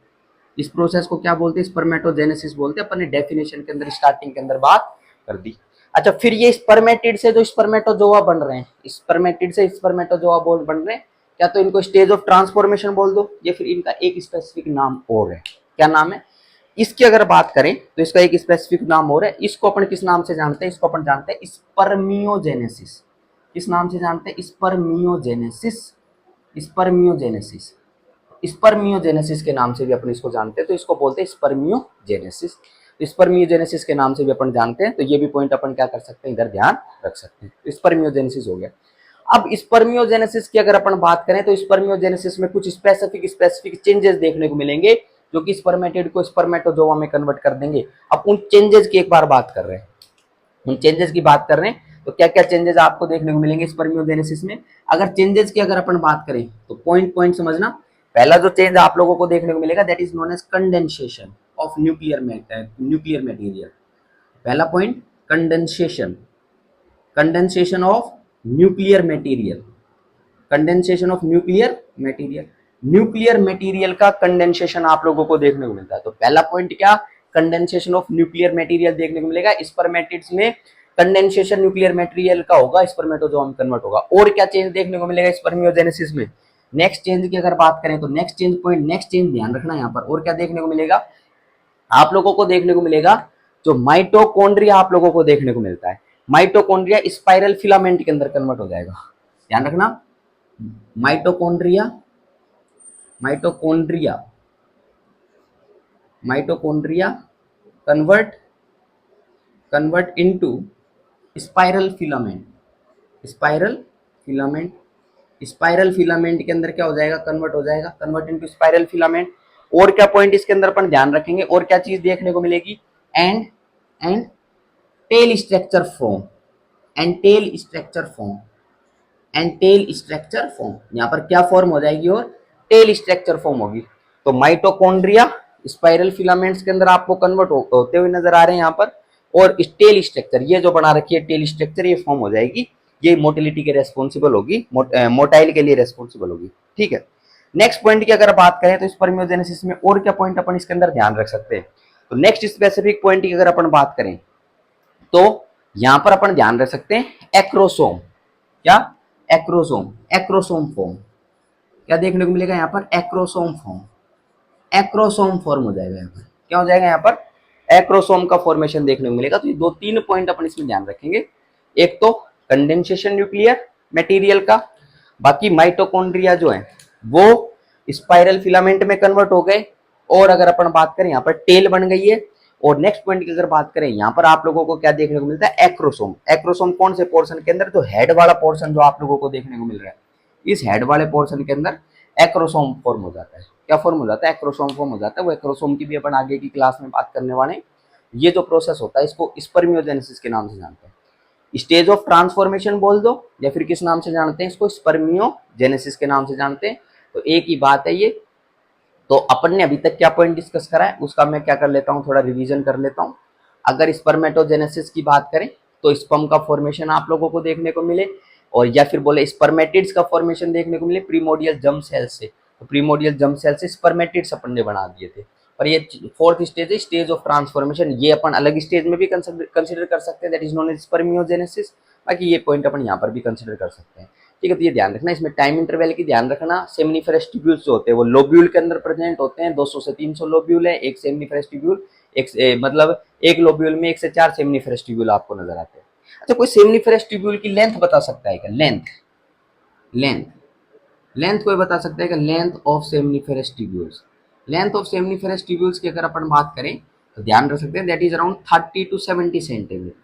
इस प्रोसेस को क्या बोलते हैं, स्पर्मेटोजेनेसिस बोलते हैं। अपन ने डेफिनेशन के अंदर स्टार्टिंग के अंदर बात कर दी। अच्छा, फिर ये स्पर्मेटिड से जो स्पर्मेटोजोआ बन रहे हैं, स्पर्मेटिड से स्पर्मेटोजोआ बन रहे हैं, क्या तो इनको स्टेज ऑफ ट्रांसफॉर्मेशन बोल दो, या फिर इनका एक स्पेसिफिक नाम और है। क्या नाम है इसकी अगर बात करें तो इसका एक स्पेसिफिक नाम और है। इसको अपन किस नाम से जानते हैं, इसको अपन जानते हैं स्पर्मियोजेनेसिस। किस नाम से जानते हैं, स्पर्मियोजेनेसिस, स्पर्मियोजेनेसिस, स्पर्मियोजेनेसिस के नाम से भी अपन इसको जानते हैं। तो इसको बोलते हैं स्पर्मियोजेनेसिस, स्पर्मियोजेनेसिस के नाम से भी अपन जानते हैं। तो ये भी पॉइंट अपन क्या कर सकते हैं, इधर ध्यान रख सकते हैं। स्पर्मियोजेनेसिस हो गया। अब स्पर्मियोजेनेसिस की अगर अपन बात करें तो स्पर्मियोजेनेसिस में कुछ स्पेसिफिक चेंजेस देखने को मिलेंगे जो कि स्पर्मेटिड को स्पर्मेटोजोआ में कन्वर्ट कर देंगे। अब उन चेंजेस की एक बार बात कर रहे हैं, उन चेंजेस की बात कर रहे हैं। तो क्या क्या चेंजेस आपको देखने को मिलेंगे स्पर्मियोजेनेसिस में। अगर चेंजेस की अगर अपन बात करें तो पॉइंट पॉइंट समझना। पहला जो चेंज आप लोगों को देखने को मिलेगा that is known as condensation of nuclear material. पहला point condensation, condensation of nuclear material, condensation of nuclear material, nuclear material का कंडेंसेशन आप लोगों को देखने को मिलता है। तो पहला पॉइंट क्या, कंडेंसेशन ऑफ न्यूक्लियर मटेरियल देखने को मिलेगा स्पर्मेटिड्स में। कंडेंसेशन न्यूक्लियर मटेरियल का होगा, स्पर्मेटोजोआ में कन्वर्ट होगा। और क्या चेंज देखने को मिलेगा स्पर्मियोजेनेसिस में, नेक्स्ट चेंज की अगर बात करें तो next change point, next change ध्यान रखना यहाँ पर। और क्या देखने को मिलेगा, आप लोगों को देखने को मिलेगा जो माइटोकॉन्ड्रिया आप लोगों को देखने को मिलता है, माइटोकॉन्ड्रिया स्पाइरल फिलामेंट के अंदर कन्वर्ट हो जाएगा। ध्यान रखना, mitochondria, mitochondria, mitochondria convert into spiral filament, spiral filament, spiral filament के अंदर क्या हो जाएगा, कन्वर्ट हो जाएगा, कन्वर्ट इनटू स्पाइरल फिलामेंट। और क्या पॉइंट इसके अंदर अपन ध्यान रखेंगे, और क्या चीज देखने को मिलेगी, and tail structure form, and tail structure form, and tail structure form. यहाँ पर क्या फॉर्म हो जाएगी, और टेल स्ट्रक्चर फॉर्म होगी। तो माइटोकॉन्ड्रिया स्पाइरल फिलामेंट्स के अंदर आपको कन्वर्ट होते हुए नजर आ रहे हैं यहाँ पर। और टेल स्ट्रक्चर, ये जो बना रखी है टेल स्ट्रक्चर, ये फॉर्म हो जाएगी, ये मोटिलिटी के रेस्पॉन्सिबल होगी, मोटाइल के लिए रेस्पॉन्सिबल होगी। ठीक है, नेक्स्ट पॉइंट की अगर बात करें तो स्पर्मियोजेनेसिस में और क्या पॉइंट अपन इसके अंदर ध्यान रख सकते हैं। तो नेक्स्ट स्पेसिफिक पॉइंट की अगर अपन बात करें तो यहां पर अपन ध्यान रख सकते हैं एक्रोसोम। क्या, एक्रोसोम, एक्रोसोम फॉर्म। क्या देखने को मिलेगा यहाँ पर, एक्रोसोम फॉर्म, एक्रोसोम फॉर्म हो जाएगा यहाँ पर। क्या हो जाएगा यहाँ पर, एक्रोसोम का फॉर्मेशन देखने को मिलेगा। तो ये 2-3 पॉइंट अपन इसमें ध्यान रखेंगे। एक तो कंडेंसेशन न्यूक्लियर मटेरियल का, बाकी माइटोकॉन्ड्रिया जो है वो स्पाइरल फिलामेंट में कन्वर्ट हो गए। और अगर अपन बात करें यहाँ पर टेल बन गई है। और नेक्स्ट पॉइंट की अगर बात करें यहाँ पर आप लोगों को क्या देखने को मिलता है, एक्रोसोम। एक्रोसोम कौन से पोर्शन के अंदर, जो हेड वाला पोर्शन जो आप लोगों को देखने को मिल रहा है, इस हेड वाले पोर्शन के अंदर एक्रोसोम फॉर्म हो जाता है। क्या फॉर्म हो जाता है, एक्रोसोम फॉर्म हो जाता है। वो एक्रोसोम की भी अपन आगे की क्लास में बात करने वाले हैं। ये जो प्रोसेस होता है इसको स्पर्मियोजेनेसिस के नाम से जानते हैं। स्टेज ऑफ ट्रांसफॉर्मेशन बोल दो, या फिर किस नाम से जानते हैं इसको, स्पर्मियोजेनेसिस के नाम से जानते हैं। तो एक ही बात है ये। तो अपन ने अभी तक क्या पॉइंट डिस्कस करा है उसका मैं क्या कर लेता हूँ, थोड़ा रिवीजन कर लेता हूँ। अगर स्पर्मेटोजेनेसिस की बात करें तो स्पर्म का फॉर्मेशन आप लोगों को देखने को मिले, और या फिर बोले स्पर्मेटिड्स का फॉर्मेशन देखने को मिले प्रीमोडियल जर्म सेल से। तो प्रीमोडियल जर्म सेल से स्पर्मेटिड्स अपन ने बना दिए थे। पर ये फोर्थ स्टेज है, स्टेज ऑफ ट्रांसफॉर्मेशन। ये अपन अलग स्टेज में भी कंसिडर कर सकते हैं, that is known as spermiogenesis. बाकी ये पॉइंट अपन यहाँ पर भी कंसिडर कर सकते हैं। ठीक है। तो ये ध्यान रखना, इसमें टाइम इंटरवल की ध्यान रखना। सेमिनिफेरस ट्यूब्यूल्स जो होते हैं वो लोब्यूल के अंदर प्रेजेंट होते हैं। 200 से 300 लोब्यूल है एक सेमिनिफेरस ट्यूब्यूल, मतलब एक लोब्यूल में 1 से 4 सेमिनिफेरस ट्यूब्यूल आपको नजर आते हैं। अच्छा, कोई सेमिनिफेरस ट्यूब्यूल की लेंथ बता सकता है क्या? लेंथ, लेंथ, लेंथ कोई बता सकता है क्या? Length of seminiferous tubules, length of seminiferous tubules की अगर अपन बात करें तो ध्यान रख सकते हैं that is around 30 to 70 centimetre.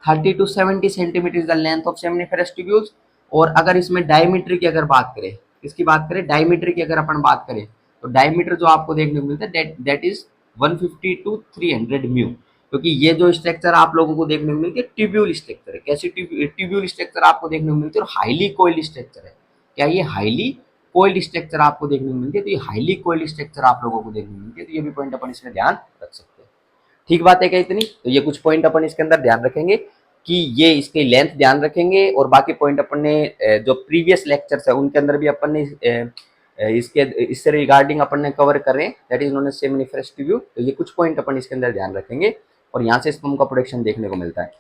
30 to 70 centimetre is the length of seminiferous tubules. और अगर इसमें डायमीटर की अगर बात करें, इसकी बात करें डायमीटर की अगर अपन बात करें तो डायमीटर जो आपको देखने को मिलता है दैट इज 150 टू 300 म्यू। क्योंकि ये जो स्ट्रक्चर आप लोगों को देखने को मिलती है ट्यूब्यूल स्ट्रक्चर है। कैसी ट्यूब्यूल स्ट्रक्चर आपको देखने को मिलती है? और हाईली कोइल्ड स्ट्रक्चर है। क्या ये हाईली कोइल्ड स्ट्रक्चर आपको देखने को मिलती है? तो ये हाईली कोइल्ड स्ट्रक्चर आप लोगों को देखने को मिलती है। तो ये भी पॉइंट अपन इसमें ध्यान रख सकते हैं। ठीक बात है क्या इतनी? तो ये कुछ पॉइंट अपन इसके अंदर ध्यान रखेंगे कि ये इसकी लेंथ ध्यान रखेंगे। और बाकी पॉइंट अपन ने जो प्रीवियस लेक्चर्स है उनके अंदर भी अपन ने इसके इससे रिगार्डिंग अपन ने कवर करें, that is known as seminiferous tubule. तो ये कुछ पॉइंट अपन इसके अंदर ध्यान रखेंगे। और यहाँ से स्पर्म का प्रोडक्शन देखने को मिलता है।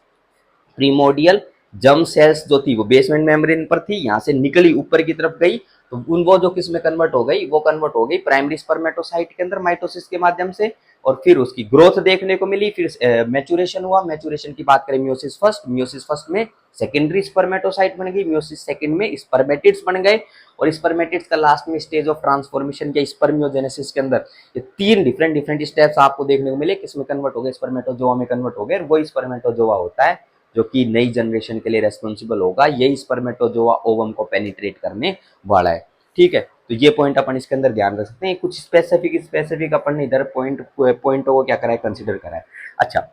प्रीमोडियल जर्म सेल्स जो थी वो बेसमेंट मेम्ब्रेन पर थी, यहाँ से निकली ऊपर की तरफ गई तो उन वो जो किस में कन्वर्ट हो गई? वो कन्वर्ट हो गई प्राइमरी स्पर्मेटोसाइट के अंदर माइटोसिस के माध्यम से। और फिर उसकी ग्रोथ देखने को मिली, फिर मैच्योरेशन हुआ। मैच्योरेशन की बात करें मियोसिस फर्स्ट में सेकेंडरी स्पर्मेटोसाइट बन गई, मियोसिस सेकंड में स्पर्मेटिड्स बन गए। और स्पर्मेटिड्स का लास्ट में स्टेज ऑफ ट्रांसफॉर्मेशन या स्पर्मियोजेनेसिस के अंदर ये 3 डिफरेंट स्टेप्स आपको देखने को मिले। किसमें कन्वर्ट हो गए? स्पर्मेटोजोआ में कन्वर्ट हो गए। वही स्पर्मेटोजोआ होता है जो कि नई जनरेशन के लिए रेस्पॉन्सिबल होगा। यही स्पर्मेटोजोआ ओवम को पेनिट्रेट करने वाला है। ठीक है, तो ये पॉइंट अपन इसके अंदर ध्यान रख सकते हैं। कुछ स्पेसिफिक अपन ने इधर पॉइंटों को क्या करा है? कंसिडर करा है। अच्छा,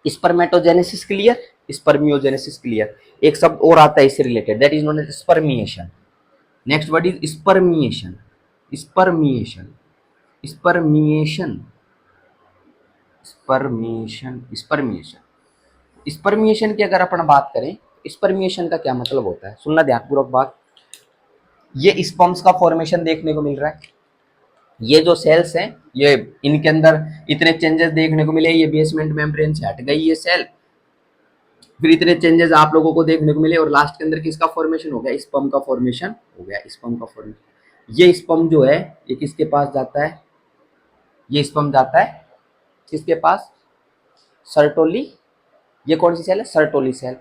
स्पर्मेटोजेनेसिस क्लियर, स्पर्मियोजेनेसिस क्लियर। एक शब्द और आता है इससे related, that is known as spermiation. Next word is spermiation. Spermiation, spermiation, spermiation, spermiation. Spermiation की अगर अपन बात करें, स्पर्मिएशन का क्या मतलब होता है? सुनना ध्यानपूर्वक बात। ये स्पर्म्स का फॉर्मेशन देखने को मिल रहा है। ये जो सेल्स हैं ये इनके अंदर इतने चेंजेस देखने को मिले। ये बेसमेंट मेम्ब्रेन से हट गई ये सेल, फिर इतने चेंजेस आप लोगों को देखने को मिले और लास्ट के अंदर किसका फॉर्मेशन हो गया? स्पर्म का फॉर्मेशन हो गया। स्पर्म का फॉर्मेशन, ये स्पर्म जो है ये किसके पास जाता है? ये स्पर्म जाता है किसके पास? सर्टोली। ये कौन सी सेल है? Sertoli cell.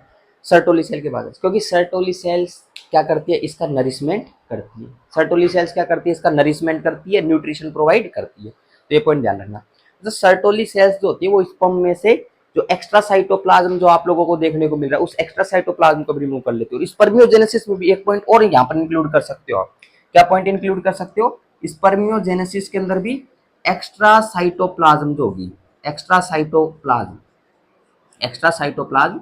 सर्टोली सेल के पास, क्योंकि सर्टोली सेल्स क्या करती है? इसका नरिशमेंट करती है। सर्टोली सेल्स क्या करती है? इसका नरिशमेंट करती है, न्यूट्रिशन प्रोवाइड करती है। तो ये पॉइंट ध्यान रखना। तो सर्टोली सेल्स जो होती है वो स्पर्म में से जो एक्स्ट्रा साइटोप्लाज्म जो आप लोगों को देखने को मिल रहा है उस एक्स्ट्रा साइटोप्लाज्म को भी रिमूव कर लेते हो। स्पर्मियोजेनेसिस में भी एक पॉइंट और यहाँ पर इंक्लूड कर सकते हो आप। क्या पॉइंट इंक्लूड कर सकते हो? स्पर्मियोजेनेसिस के अंदर भी एक्स्ट्रा साइटोप्लाज्म जो होगी, एक्स्ट्रा साइटोप्लाज्म, एक्स्ट्रा साइटोप्लाज्म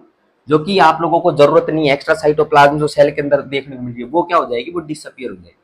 जो कि आप लोगों को जरूरत नहीं है। एक्स्ट्रा साइटोप्लाज्म जो सेल के अंदर देखने को मिल रही है वो क्या हो जाएगी? वो डिसअपियर हो जाएगी।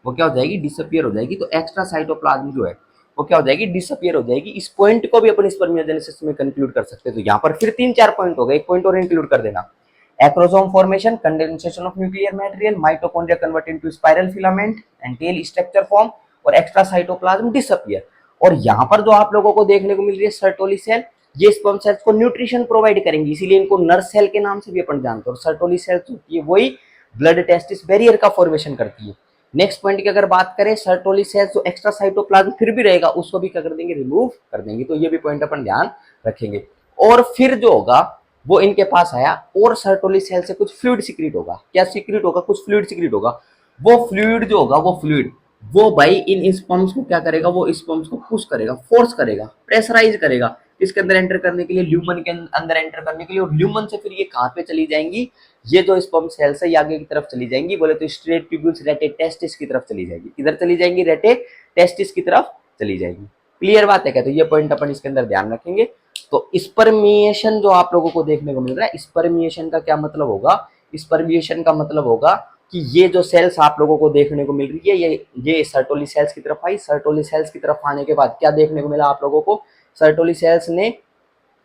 वो क्या हो जाएगी? डिसअपियर हो जाएगी। तो एक्स्ट्रा साइटोप्लाज्म जो है वो क्या हो जाएगी? डिसअपियर हो जाएगी। इस पॉइंट को भी अपन स्पर्मियोजेनेसिस में कंक्लूड कर सकते हैं। तो यहाँ पर फिर 3-4 पॉइंट हो गए, एक पॉइंट और इंक्लूड कर देना। Acrosome formation, condensation of nuclear material, mitochondria convert into spiral filament and tail structure form, और एक्स्ट्रा साइटोप्लाज्म डिसअपियर। और यहाँ पर जो आप लोगों को देखने को मिल रही है सर्टोली सेल, ये स्पर्म सेल्स को न्यूट्रिशन प्रोवाइड करेंगी, इसीलिए इनको नर्स सेल के नाम से भी अपन जानते हैं। और सर्टोली सेल्स होती है वही ब्लड टेस्टिस बैरियर का फॉर्मेशन करती है। नेक्स्ट पॉइंट की अगर बात करें, सर्टोली सेल्स जो एक्स्ट्रा साइटोप्लाज्म फिर भी रहेगा उसको भी क्या कर देंगे? रिमूव कर देंगे। तो ये भी पॉइंट अपन ध्यान रखेंगे। और फिर जो होगा वो इनके पास आया और सर्टोली सेल से कुछ फ्लूइड सीक्रेट होगा। क्या सीक्रेट होगा? कुछ फ्लूइड सीक्रेट होगा। वो फ्लूइड जो होगा वो फ्लूइड वो भाई इन स्पर्म्स को क्या करेगा? वो स्पर्म्स को पुश करेगा, फोर्स करेगा, प्रेशराइज करेगा इसके अंदर एंटर करने के लिए, ल्यूमन के अंदर एंटर करने के लिए। और ल्यूमन से फिर ये कहाँ पे चली जाएंगी? ये जो स्पर्म सेल्स है ये आगे की तरफ चली जाएंगी, बोले तो स्ट्रेट ट्यूब्यूल्स रेटे टेस्टिस की तरफ चली जाएगी। किधर चली जाएंगी? रेटे टेस्टिस की तरफ चली जाएगी। क्लियर बात है क्या? तो ये पॉइंट अपन इसके अंदर ध्यान रखेंगे। तो स्पर्मिएशन जो आप लोगों को देखने को मिल रहा है, स्पर्मिएशन का क्या मतलब होगा? स्पर्मिएशन का मतलब होगा कि ये जो सेल्स आप लोगों को देखने को मिल रही है ये सर्टोली सेल्स की तरफ आई। सर्टोली सेल्स की तरफ आने के बाद क्या देखने को मिला आप लोगों को? सर्टोली सेल्स ने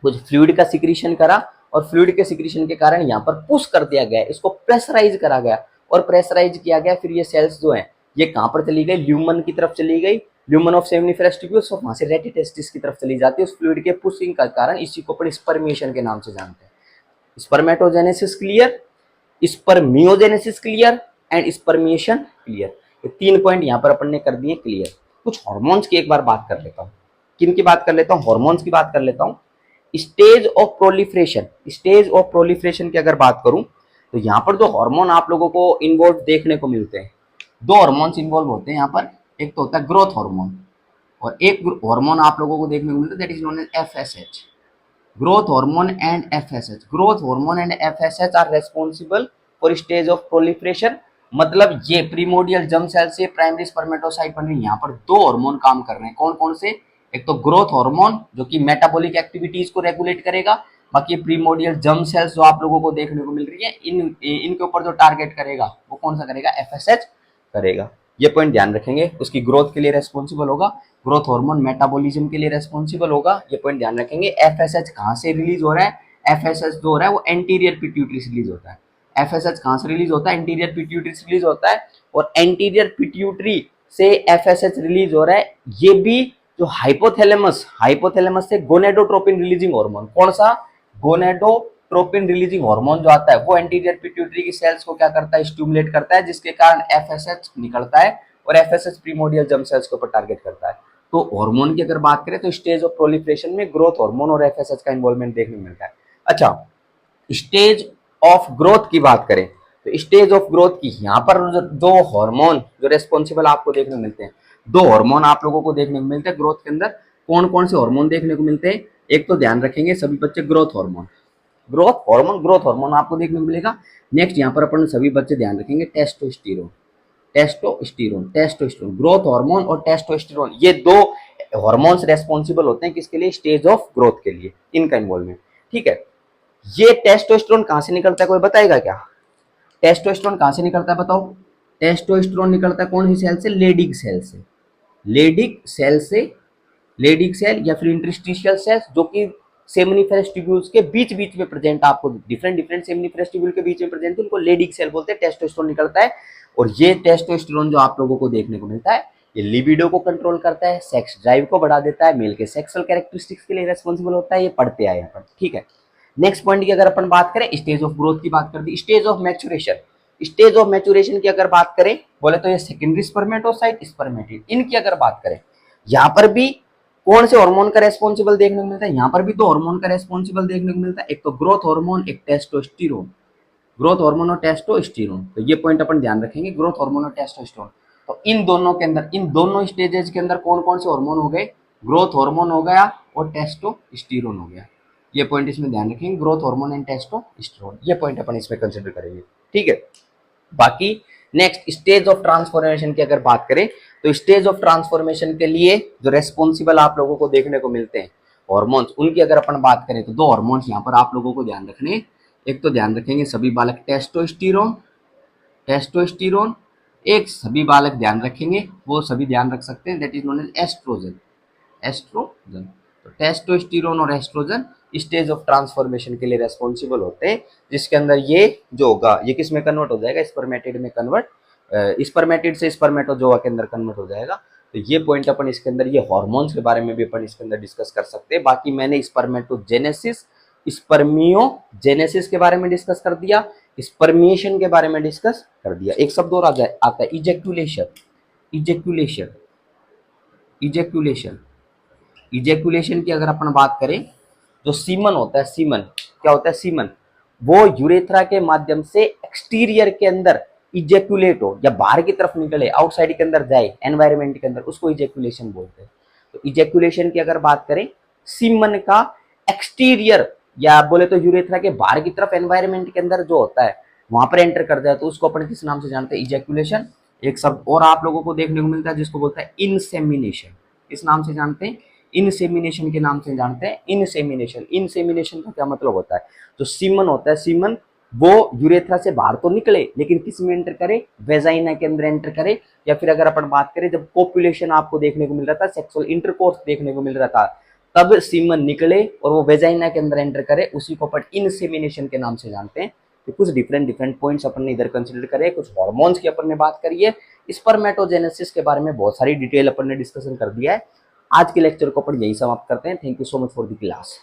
कुछ फ्लूइड का सिक्रीशन करा और फ्लूइड के सिक्रीशन के कारण यहाँ पर पुश कर दिया गया, इसको प्रेशराइज करा गया और प्रेशराइज किया गया। फिर ये सेल्स जो है ये कहाँ पर चली गई? ल्यूमन की तरफ चली गई, ल्यूमन ऑफ सेमिनिफेरस ट्यूब्यूल्स, और वहां से रेटिटेस्टिस की तरफ चली जाती है उस फ्लूइड के पुशिंग का कारण। इसी को अपन स्पर्मिएशन के नाम से जानते हैं। Spermatogenesis clear, spermiogenesis clear and spermiation clear. ये 3 पॉइंट यहाँ पर अपन ने कर दिए क्लियर। कुछ हॉर्मोन्स की एक बार बात कर लेता हूँ। किन की बात कर लेता हूँ? हॉर्मोन्स की बात कर लेता हूँ। Stage of proliferation, stage of proliferation की अगर बात करूं तो यहाँ पर जो हार्मोन आप लोगों को इन्वॉल्व देखने को मिलते हैं, 2 हार्मोन्स इन्वॉल्व होते हैं यहाँ पर। एक तो होता है ग्रोथ हार्मोन और एक हार्मोन आप लोगों को देखने को मिलता है that is known as FSH. growth hormone and FSH, growth hormone and FSH are responsible for stage of proliferation। मतलब ये प्रीमोडियल जर्म सेल से प्राइमरी स्पर्मेटोसाइट बन रही है। यहाँ पर 2 हार्मोन काम कर रहे हैं। कौन कौन से? एक तो ग्रोथ हार्मोन जो कि मेटाबॉलिक एक्टिविटीज को रेगुलेट करेगा, बाकी प्रीमोडियल जर्म सेल्स जो आप लोगों को देखने को मिल रही है इनके ऊपर जो टारगेट करेगा वो कौन सा करेगा? एफएसएच करेगा। ये पॉइंट ध्यान रखेंगे। उसकी ग्रोथ के लिए रेस्पॉन्सिबल होगा, ग्रोथ हार्मोन मेटाबॉलिज्म के लिए रेस्पॉन्सिबल होगा। ये पॉइंट ध्यान रखेंगे। एफएसएच कहाँ से रिलीज हो रहा है? एफएसएच जो हो रहा है वो एंटीरियर पिट्यूटरी से रिलीज होता है। एफएसएच कहाँ से रिलीज होता है? एंटीरियर पिट्यूटरी से रिलीज होता है। और एंटीरियर पिट्यूटरी से एफएसएच रिलीज हो रहा है। ये भी जो हाइपोथैलेमस से गोनेडोट्रोपिन रिलीजिंग हार्मोन, कौन सा? गोनेडोट्रोपिन रिलीजिंग हार्मोन जो आता है वो एंटीरियर पिट्यूटरी की सेल्स को क्या करता है? स्टिमुलेट करता है, जिसके कारण एफएसएच निकलता है और एफएसएच प्रीमोडियल जर्म सेल्स के ऊपर टारगेट करता है। तो हार्मोन की अगर बात करें तो स्टेज ऑफ प्रोलिफरेशन में ग्रोथ हार्मोन और एफएसएच का इन्वॉल्वमेंट देखने को मिलता है। अच्छा, स्टेज ऑफ ग्रोथ की बात करें तो स्टेज ऑफ ग्रोथ की यहाँ पर दो हार्मोन जो रेस्पॉन्सिबल आपको देखने को मिलते हैं, 2 हार्मोन आप लोगों को देखने को मिलते हैं ग्रोथ के अंदर। कौन कौन से हार्मोन देखने को मिलते हैं? एक तो ध्यान रखेंगे सभी बच्चे ग्रोथ हार्मोन, ग्रोथ हार्मोन आपको देखने को मिलेगा। नेक्स्ट यहाँ पर अपन सभी बच्चे ध्यान रखेंगे टेस्टोस्टेरोन, टेस्टोस्टेरोन, ग्रोथ हार्मोन और टेस्टोस्टेरोन, ये 2 हार्मोन्स रेस्पॉन्सिबल होते हैं किसके लिए? स्टेज ऑफ ग्रोथ के लिए, इनका इन्वॉल्वमेंट। ठीक है, ये टेस्टोस्टेरोन कहां से निकलता है? कोई बताएगा क्या? टेस्टोस्टेरोन कहां से निकलता है बताओ? टेस्टोस्टेरोन निकलता है कौन सी सेल से? लेडिक सेल से। लेडिक सेल से, लेडिक सेल या फिर इंटरस्टिशियल सेल्स जो कि सेमिनिफेरस ट्यूब्यूल्स के बीच बीच में प्रेजेंट, आपको डिफरेंट सेमिनिफेरस ट्यूब्यूल के बीच में प्रेजेंट है, उनको लेडिक सेल बोलते हैं। टेस्टोस्टेरोन निकलता है और ये टेस्टोस्टेरोन जो आप लोगों को देखने को मिलता है ये लिबिडो को कंट्रोल करता है, सेक्स ड्राइव को बढ़ा देता है, मेल के सेक्सुअल कैरेक्टरिस्टिक्स के लिए रेस्पॉन्सिबल होता है। ये पढ़ते आए अपन। ठीक है, नेक्स्ट पॉइंट की अगर अपन बात करें, स्टेज ऑफ ग्रोथ की बात कर दी। Stage of maturation, stage of maturation की अगर बात करें बोले तो ये सेकेंडरी स्पर्मेटोसाइट, स्पर्मेटिड, इनकी अगर बात करें यहाँ पर भी कौन से हार्मोन का रेस्पॉन्सिबल देखने को मिलता है? यहाँ पर भी 2 हार्मोन का रेस्पॉन्सिबल देखने को मिलता है, एक तो ग्रोथ हार्मोन, एक टेस्टोस्टेरोन। ग्रोथ हार्मोन और टेस्टोस्टेरोन, तो ये पॉइंट अपन ध्यान रखेंगे, ग्रोथ हार्मोन और टेस्टोस्टेरोन। तो इन दोनों के अंदर, इन दोनों स्टेजेस के अंदर कौन कौन से हार्मोन हो गए? ग्रोथ हार्मोन हो गया और टेस्टोस्टेरोन हो गया। ये पॉइंट इसमें ध्यान रखेंगे, ग्रोथ हार्मोन एंड टेस्टोस्टेरोन, ये पॉइंट अपन इसमें कंसिडर करेंगे। ठीक है, बाकी नेक्स्ट स्टेज ऑफ ट्रांसफॉर्मेशन की अगर बात करें तो स्टेज ऑफ ट्रांसफॉर्मेशन के लिए जो रेस्पॉन्सिबल आप लोगों को देखने को मिलते हैं हार्मोन्स, उनकी अगर अपन बात करें तो 2 हार्मोन्स यहाँ पर आप लोगों को ध्यान रखने। एक तो ध्यान रखेंगे सभी बालक टेस्टोस्टेरोन, टेस्टोस्टेरोन। एक सभी बालक ध्यान रखेंगे, वो सभी ध्यान रख सकते हैं, that is known as oestrogen, oestrogen. तो टेस्टोस्टेरोन और एस्ट्रोजन स्टेज ऑफ ट्रांसफॉर्मेशन के लिए रेस्पॉन्सिबल होते हैं, जिसके अंदर ये जो होगा ये किस में कन्वर्ट हो जाएगा? स्पर्मेटिड में कन्वर्ट, स्पर्मेटिड से स्पर्मेटोजोआ के अंदर कन्वर्ट हो जाएगा। तो ये पॉइंट अपन इसके अंदर, ये हार्मोन्स के बारे में भी अपन इसके अंदर डिस्कस कर सकते हैं। बाकी मैंने स्पर्मेटोजेनेसिस, स्पर्मियोजेनेसिस के बारे में डिस्कस कर दिया, स्पर्मिएशन के बारे में डिस्कस कर दिया। एक शब्द और आता है इजेक्यूलेशन, इजेक्यूलेशन, इजेक्यूलेशन। इजेक्यूलेशन की अगर अपन बात करें, जो सीमन होता है, सीमन क्या होता है? सीमन वो यूरेथ्रा के माध्यम से एक्सटीरियर के अंदर इजेक्यूलेट हो या बाहर की तरफ निकले, आउटसाइड के अंदर जाए एनवायरमेंट के अंदर, उसको इजेक्यूलेशन बोलते हैं। तो इजेक्यूलेशन की अगर बात करें, सीमन का एक्सटीरियर या बोले तो यूरेथ्रा के बाहर की तरफ एनवायरमेंट के अंदर जो होता है वहां पर एंटर कर जाए तो उसको अपन किस नाम से जानते हैं? इजेक्यूलेशन। एक शब्द और आप लोगों को देखने को मिलता है जिसको बोलता है इनसेमिनेशन। किस नाम से जानते हैं? इनसेमिनेशन के नाम से जानते हैं। इनसेमिनेशन, इनसेमिनेशन का क्या मतलब होता है? जो सीमन होता है, सीमन वो यूरेथ्रा से बाहर तो निकले लेकिन किस में एंटर करे? वेजाइना के अंदर एंटर करे। या फिर अगर अपन बात करें जब पॉपुलेशन आपको देखने को मिल रहा था, सेक्सुअल इंटरकोर्स देखने को मिल रहा था, तब सीमन निकले और वो वेजाइना के अंदर एंटर करे, उसी को अपन इनसेमिनेशन के नाम से जानते हैं। तो कुछ डिफरेंट पॉइंट्स अपन ने इधर कंसिडर करे। कुछ हार्मोन्स की अपन ने बात करी है, स्पर्मेटोजेनेसिस के बारे में बहुत सारी डिटेल अपन ने डिस्कशन कर दिया है। आज के लेक्चर को अपन यही समाप्त करते हैं। Thank you so much for the class.